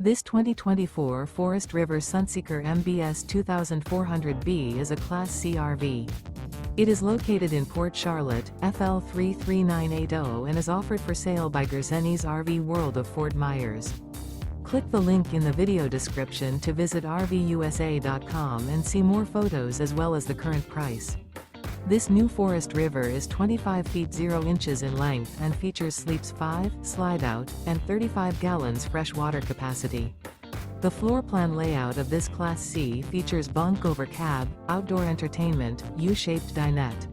This 2024 Forest River Sunseeker MBS 2400B is a Class C RV. It is located in Port Charlotte, FL 33980 and is offered for sale by Gerzeny's RV World of Fort Myers. Click the link in the video description to visit RVUSA.com and see more photos as well as the current price. This new Forest River is 25 feet 0 inches in length and features sleeps 5, slide-out, and 35 gallons fresh water capacity. The floor plan layout of this Class C features bunk over cab, outdoor entertainment, U-shaped dinette.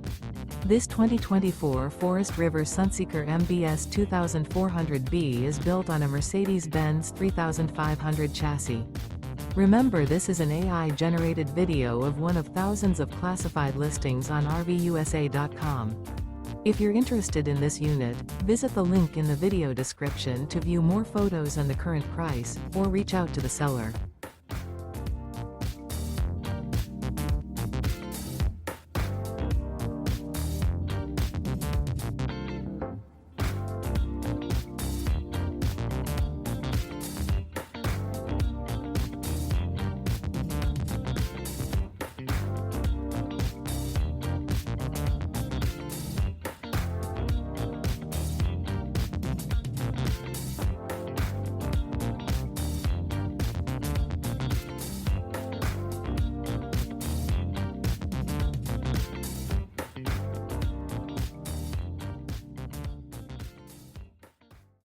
This 2024 Forest River Sunseeker MBS 2400B is built on a Mercedes-Benz 3500 chassis. Remember, this is an AI-generated video of one of thousands of classified listings on RVUSA.com. If you're interested in this unit, visit the link in the video description to view more photos and the current price, or reach out to the seller.